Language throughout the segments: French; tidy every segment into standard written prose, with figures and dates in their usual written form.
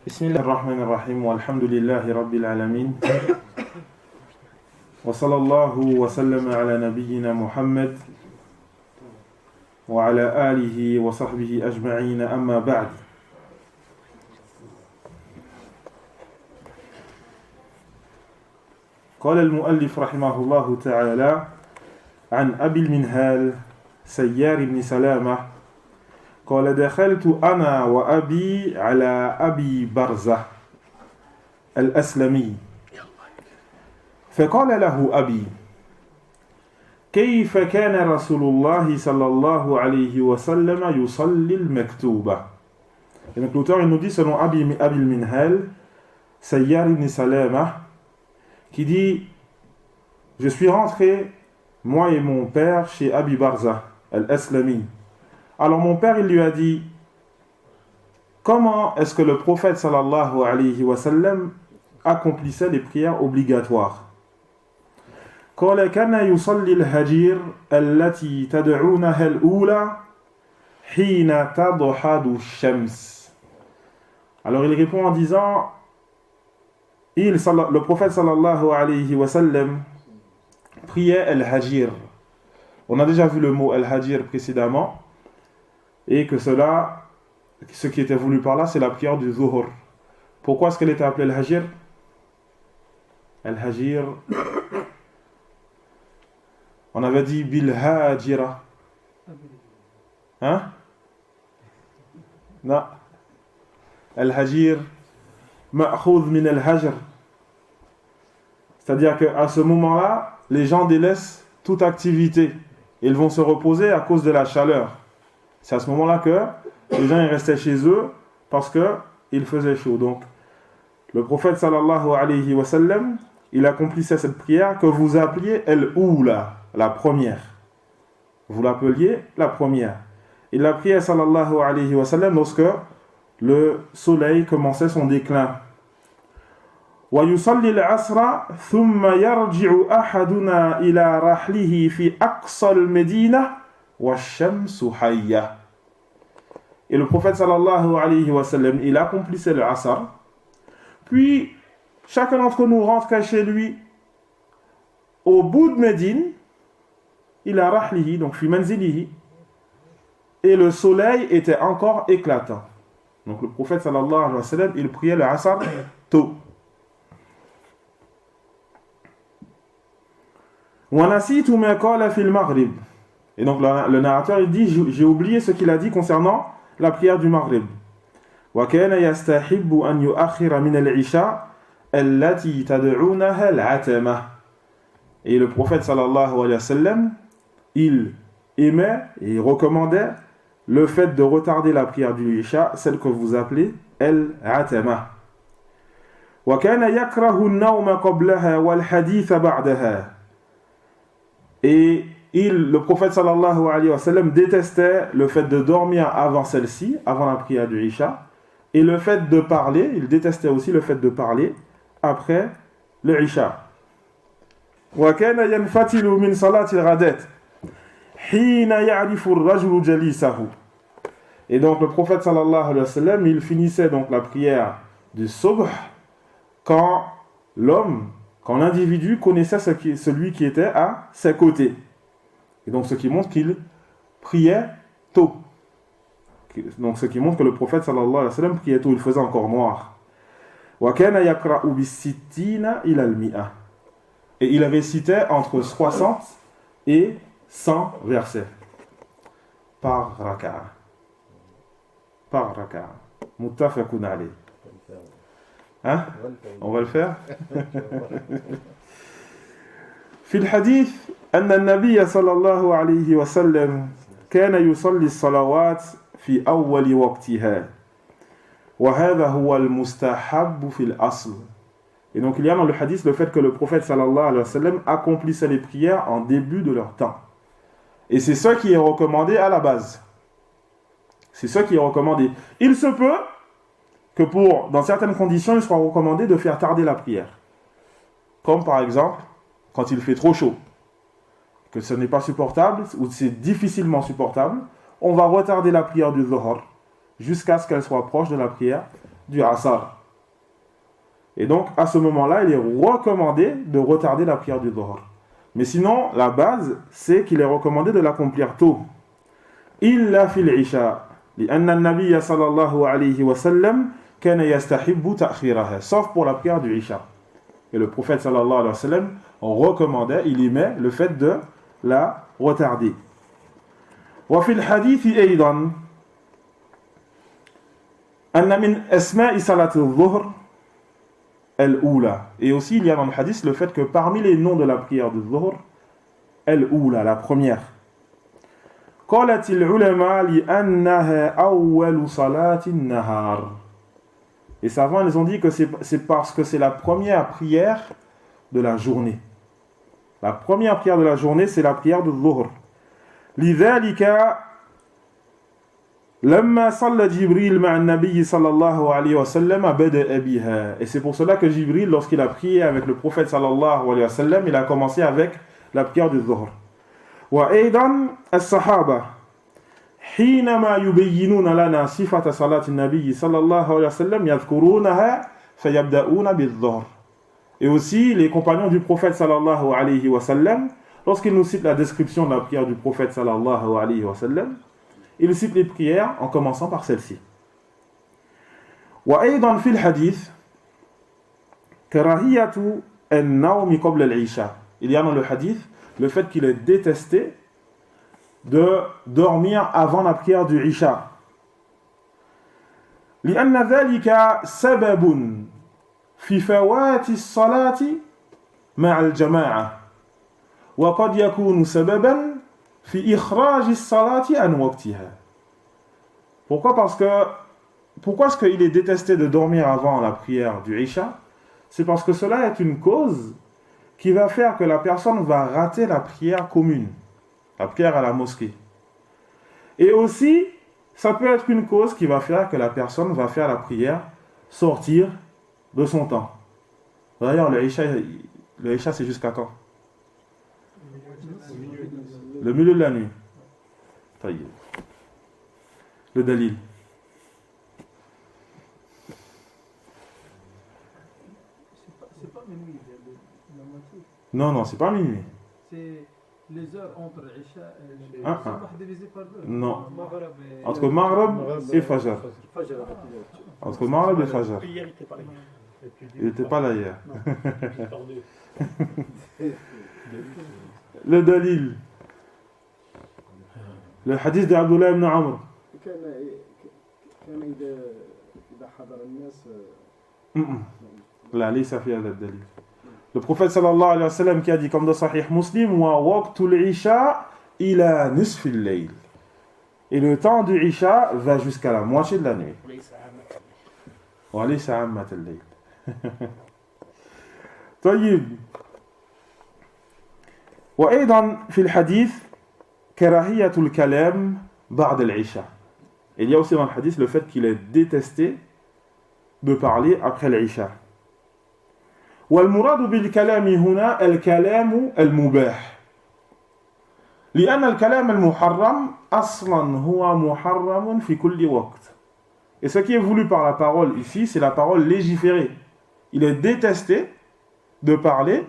Bismillahirrahmanirrahim, walhamdulillahi rabbil alamin. Wa sallallahu wa sallama ala nabiyyina Muhammad wa ala alihi wa sahbihi ajma'in, amma ba'd. قال المؤلف رحمه الله تعالى عن أبي المنهال سيار بن سلامة قال دخلت أنا وأبي على أبي برزة الأسلمي فقال له أبي كيف كان رسول الله صلى الله عليه وسلم يصلي المكتوبة. Et donc l'auteur il nous dit selon Abi al-Minhal Sayyar ibn Salama qui dit je suis rentré moi et mon père chez Abi Barza al-Aslami. Alors mon père il lui a dit comment est-ce que le prophète sallallahu alayhi wa sallam accomplissait les prières obligatoires. قال كان يصلي الهجير التي تدعونها الأولى حين تضحد الشمس. Alors il répond en disant le prophète sallallahu alayhi wa sallam priait al-hajir. On a déjà vu le mot al-hajir précédemment et que ce qui était voulu par là c'est la prière du zuhur. Pourquoi est-ce qu'elle était appelée al-hajir? Al-hajir, on avait dit bil-hajira. Hein? Non. Al-hajir ma'khudh min al-hajr. C'est-à-dire qu'à ce moment-là, les gens délaissent toute activité. Ils vont se reposer à cause de la chaleur. C'est à ce moment-là que les gens ils restaient chez eux parce qu'il faisait chaud. Donc, le prophète sallallahu alayhi wa sallam, il accomplissait cette prière que vous appeliez al-oula, la première. Vous l'appeliez la première. Il la priait sallallahu alayhi wa sallam lorsque le soleil commençait son déclin. ويصلي العصر ثم يرجع أحدنا إلى رحله في أقصى المدينة والشمس حية. Et le prophète sallallahu alayhi wa sallam, il accomplissait le asr. Puis chacun d'entre nous rentrait chez lui au bout de Médine, ila rahlihi, donc fi manzilihi, et le soleil était encore éclatant. Donc le prophète sallallahu alayhi wa sallam, il priait le asr tôt. Et donc le narrateur il dit j'ai oublié ce qu'il a dit concernant la prière du Maghrib. Et le prophète sallallahu alayhi wa sallam il aimait et il recommandait le fait de retarder la prière du Isha, celle que vous appelez al-atama. Et le prophète sallallahu alayhi wa sallam détestait le fait de dormir avant celle-ci, avant la prière du Isha, et le fait de parler, il détestait aussi le fait de parler après le Isha. وَكَانَ يَنْفَتِلُ مِنْ صَلَاةِ الْغَدَاةِ حِينَ يَعْرِفُ الرَّجُلُ جَلِيسَهُ. Et donc le prophète sallallahu alayhi wa sallam, il finissait donc la prière du subh quand l'individu connaissait celui qui était à ses côtés. Et donc ce qui montre qu'il priait tôt. Donc ce qui montre que le prophète sallallahu alayhi wa sallam priait tôt, il faisait encore noir. وَكَانَ يَقْرَأُ بِالسِّتِّينَ إِلَى الْمِئَةِ. Et il récitait entre 60 et 100 versets par raka'a. Par raka'a. Muttafaqun alayh. Hein? On va le faire. في الحديث أن النبي صلى الله عليه وسلم كان يصلي الصلوات في أول وقتها وهذا هو المستحب في الأصل. Et donc il y a dans le hadith le fait que le prophète sallallahu alayhi wa sallam accomplissait les prières en début de leur temps. Et c'est ce qui est recommandé à la base. C'est ce qui est recommandé. Il se peut que dans certaines conditions, il sera recommandé de faire tarder la prière. Comme par exemple, quand il fait trop chaud, que ce n'est pas supportable, ou c'est difficilement supportable, on va retarder la prière du Dhuhr jusqu'à ce qu'elle soit proche de la prière du Asr. Et donc, à ce moment-là, il est recommandé de retarder la prière du Dhuhr. Mais sinon, la base, c'est qu'il est recommandé de l'accomplir tôt. Illa fil Isha. لأن النبي صلى الله عليه وسلم كان يستحب تأخيرها. Sauf pour la prière du Isha. Et le prophète sallallahu alayhi wa sallam recommandait, il aimait le fait de la retarder. وفي الحديث أيضا أن من أسماء صلاة الظهر الأولى. Et aussi il y a dans le hadith le fait que parmi les noms de la prière du Dhuhr, الأولى, la première. قالت العلماء لأنها أول صلاة النهار. Les savants ils ont dit que c'est parce que c'est la première prière de la journée. La première prière de la journée, c'est la prière du Dhuhr. لذلك لما صلى جبريل مع النبي صلى الله عليه وسلم بدأ بها. Et c'est pour cela que Jibril, lorsqu'il a prié avec le prophète sallallahu alayhi wa sallam, il a commencé avec la prière du Dhuhr. وأيضا الصحابة حينما يبينون لنا صفة صلاة النبي صلى الله عليه وسلم يذكرونها فيبدأون بالظهر. Et aussi les compagnons du prophète sallallahu alayhi wa sallam, lorsqu'ils nous citent la description de la prière du prophète sallallahu alayhi wa sallam, ils citent les prières en commençant par celle-ci. وأيضا في الحديث كراهية النوم قبل العشاء. Il y a dans le hadith le fait qu'il est détesté de dormir avant la prière du Isha. لأن ذلك سبب في فوات الصلاة مع الجماعة وقد يكون سببا في إخراج الصلاة عن وقتها. Pourquoi est-ce qu'il est détesté de dormir avant la prière du Isha? C'est parce que cela est une cause qui va faire que la personne va rater la prière commune, la prière à la mosquée. Et aussi, ça peut être une cause qui va faire que la personne va faire la prière sortir de son temps. D'ailleurs, le Isha c'est jusqu'à quand? Le milieu de la nuit. Le dalil. C'est pas minuit, la moitié. Non, c'est pas minuit. C'est les heures entre Isha et Sabah divisé par deux. Non. Entre Maghrib et Fajr. Entre Maghrib et Fajr. Il n'était pas là hier. Le dalil. Le hadith d'Abdullah ibn Amr. لا ليس في هذا الدليل. Le prophète sallallahu alayhi wa sallam qui a dit comme dans Sahih Muslim wa waqtul isha ila nisf al-layl. Et le temps du isha va jusqu'à la moitié de la nuit. Wa laysa ammat al-layl. طيب. وأيضا في الحديث كراهية الكلام بعد العشاء. Il y a aussi dans le hadith le fait qu'il est détesté de parler après l'Isha. والمراد بالكلام هنا الكلام المباح. لأن الكلام المحرم أصلا هو محرم في كل وقت. Et ce qui est voulu par la parole ici, c'est la parole légiférée. Il est détesté de parler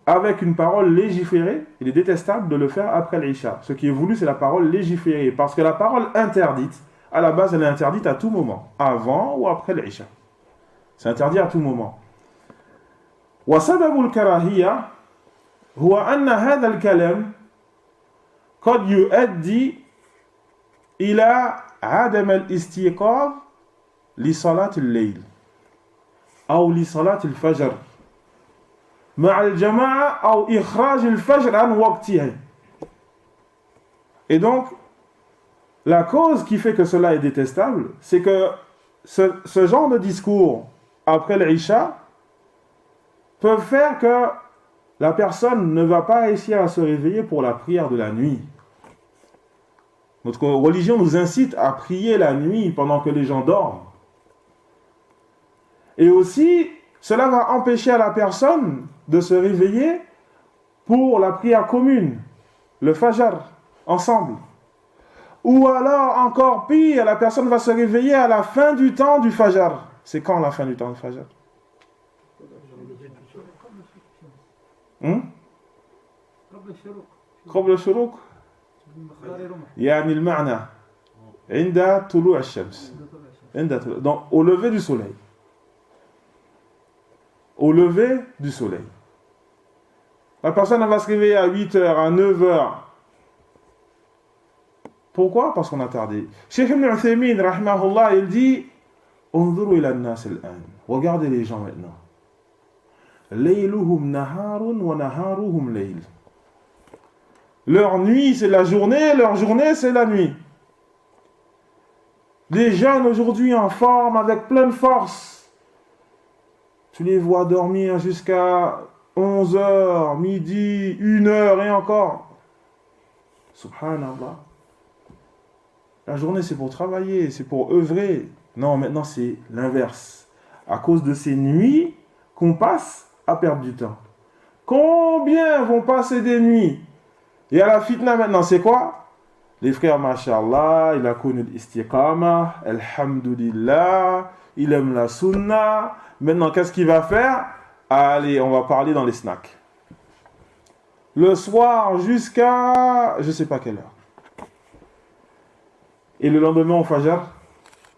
avec une parole légiférée. Il est détestable de le faire après l'Isha. Ce qui est voulu, c'est la parole légiférée. Parce que la parole interdite, à la base, elle est interdite à tout moment. Avant ou après l'Isha. C'est interdit à tout moment. وسبب الكراهية هو أن هذا الكلام قد يؤدي إلى عدم الاستيقاظ لصلاة الليل أو لصلاة الفجر مع الجماعة أو إخراج الفجر عن وقتها. Et donc, la cause qui fait que cela est détestable, c'est que ce genre de discours après l'Isha peuvent faire que la personne ne va pas réussir à se réveiller pour la prière de la nuit. Notre religion nous incite à prier la nuit pendant que les gens dorment. Et aussi, cela va empêcher à la personne de se réveiller pour la prière commune, le Fajr, ensemble. Ou alors, encore pire, la personne va se réveiller à la fin du temps du Fajr. C'est quand la fin du temps de Fajr? قبل الشروق يعني المعنى عند طلوع الشمس donc au lever du soleil. Au lever du soleil. La personne va se réveiller à 8h, à 9h. Pourquoi? Parce qu'on a tardé. Cheikh Ibn Uthaymin, rahimahullah, il dit انظروا إلى الناس الآن. Regardez les gens maintenant. ليلهم نهار ونهارهم ليل. Leur nuit c'est la journée, leur journée c'est la nuit. Les jeunes aujourd'hui en forme, avec pleine force. Tu les vois dormir jusqu'à 11h, midi, 1h et encore. Subhanallah. La journée c'est pour travailler, c'est pour œuvrer. Non, maintenant c'est l'inverse. À cause de ces nuits qu'on passe à perdre du temps. Combien vont passer des nuits? Et à la fitna maintenant, c'est quoi? Les frères, mashallah, il a connu l'istiqama, alhamdulillah, il aime la sunna. Maintenant, qu'est-ce qu'il va faire? Allez, on va parler dans les snacks. Le soir jusqu'à je ne sais pas quelle heure. Et le lendemain au Fajr?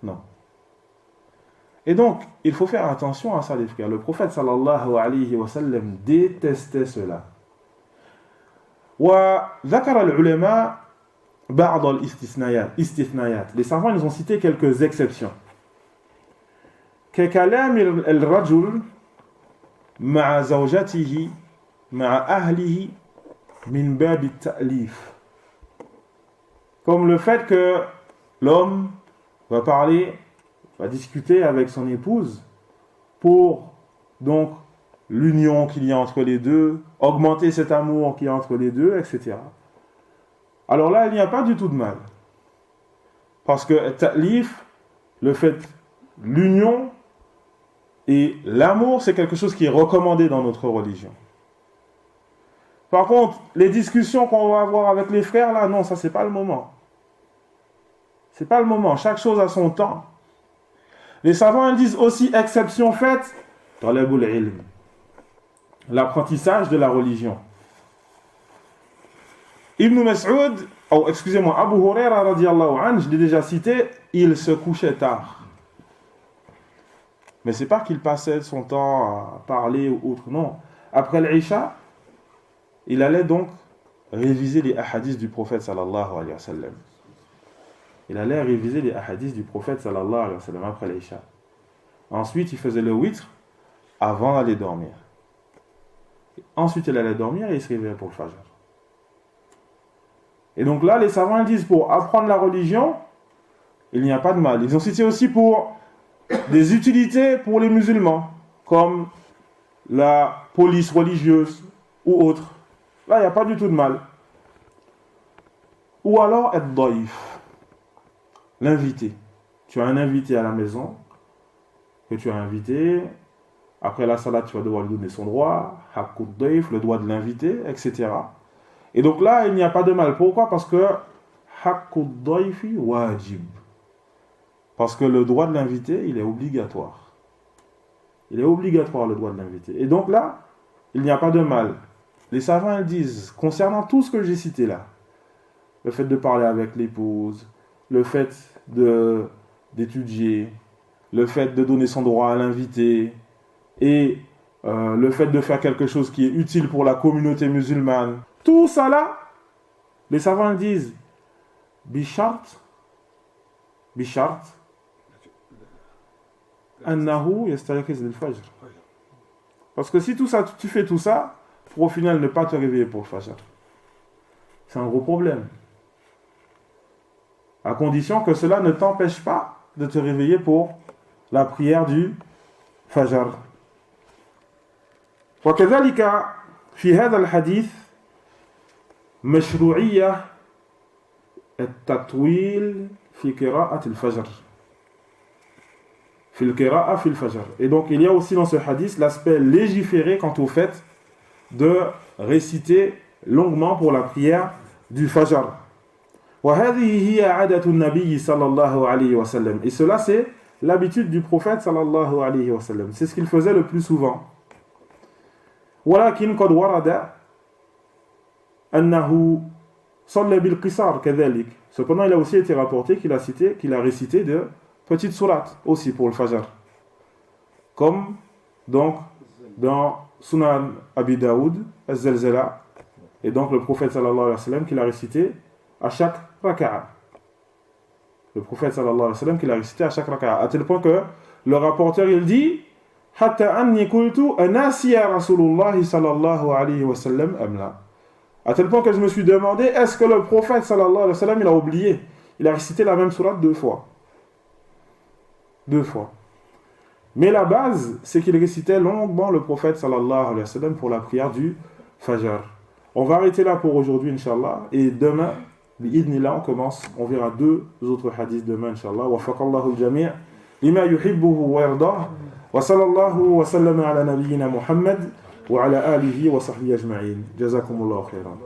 Non. Et donc, il faut faire attention à ça, les frères. Le prophète sallallahu alayhi wa sallam détestait cela. وذكر العلماء بعض الاستثناءات. Les savants, ils ont cité quelques exceptions. ككلام الرجل مع زوجته مع أهله من باب التأليف. Comme le fait que l'homme va parler, va discuter avec son épouse pour donc l'union qu'il y a entre les deux, augmenter cet amour qu'il y a entre les deux, etc. Alors là, il n'y a pas du tout de mal. Parce que ta'lif, le fait, l'union et l'amour, c'est quelque chose qui est recommandé dans notre religion. Par contre, les discussions qu'on va avoir avec les frères, là, non, ça, c'est pas le moment. C'est pas le moment. Chaque chose a son temps. Les savants disent aussi, exception faite, talabul ilm. L'apprentissage de la religion. Ibn Mas'ud, excusez-moi, Abu Huraira radiallahu anhu, je l'ai déjà cité, il se couchait tard. Mais c'est pas qu'il passait son temps à parler ou autre, non. Après l'Isha, il allait donc réviser les hadiths du prophète sallallahu alayhi wa sallam. Il allait réviser les hadiths du prophète sallallahu alayhi wa sallam après l'Isha. Ensuite, il faisait le witr avant d'aller dormir. Ensuite, il allait dormir et il se réveillait pour le Fajr. Et donc là, les savants disent pour apprendre la religion, il n'y a pas de mal. Ils ont cité aussi pour des utilités pour les musulmans, comme la police religieuse ou autre. Là, il n'y a pas du tout de mal. Ou alors, être daïf, l'invité. Tu as un invité à la maison, que tu as invité. Après la salade, tu vas devoir lui donner son droit, haqqud daif, le droit de l'inviter, etc. Et donc là, il n'y a pas de mal. Pourquoi? Parce que haqqud daifi wajib. Parce que le droit de l'inviter, il est obligatoire. Il est obligatoire, le droit de l'inviter. Et donc là, il n'y a pas de mal. Les savants disent, concernant tout ce que j'ai cité là, le fait de parler avec l'épouse, le fait d'étudier, le fait de donner son droit à l'invité, et le fait de faire quelque chose qui est utile pour la communauté musulmane, tout ça là, les savants disent bishart annahu yastayqiz lil-fajr. Parce que si tout ça, tu fais tout ça pour au final ne pas te réveiller pour le fajr, c'est un gros problème. À condition que cela ne t'empêche pas de te réveiller pour la prière du fajr. وكذلك في هذا الحديث مشروعية التطويل في قراءة الفجر. في القراءة في الفجر. Et donc il y a aussi dans ce hadith l'aspect légiféré quant au fait de réciter longuement pour la prière du fajr. وهذه هي عادة النبي صلى الله عليه وسلم. Et cela c'est l'habitude du prophète sallallahu alayhi wa sallam. C'est ce qu'il faisait le plus souvent. ولكن قد ورد أنه صلى بالقصار كذلك. Cependant, il a aussi été rapporté qu'il a récité de petites sourates aussi pour le Fajr. Comme donc dans Sunan Abi Daoud, Az-Zalzala, et donc le prophète sallallahu alayhi wa sallam qu'il a récité à chaque raka'a. Le prophète sallallahu alayhi wa sallam qu'il a récité à chaque raka'a. À tel point que le rapporteur il dit Hatta anni qultu anasiya Rasulullah sallallahu alayhi wa sallam amla. À tel point que je me suis demandé est-ce que le prophète sallallahu alayhi wa sallam il a oublié. Il a récité la même sourate 2 fois. 2 fois. Mais la base, c'est qu'il récitait longuement le prophète sallallahu alayhi wa sallam pour la prière du Fajr. On va arrêter là pour aujourd'hui, Inch'Allah. Et demain, bi'idnillah, on commence. On verra 2 autres hadiths demain, Inch'Allah. Wa faqallahu al-jami' lima yuhibbuhu wa yardah. Wa sallallahu wa sallam ala nabiyyina Muhammad wa ala alihi wa sahbihi ajma'in. Jazakumullahu khairan.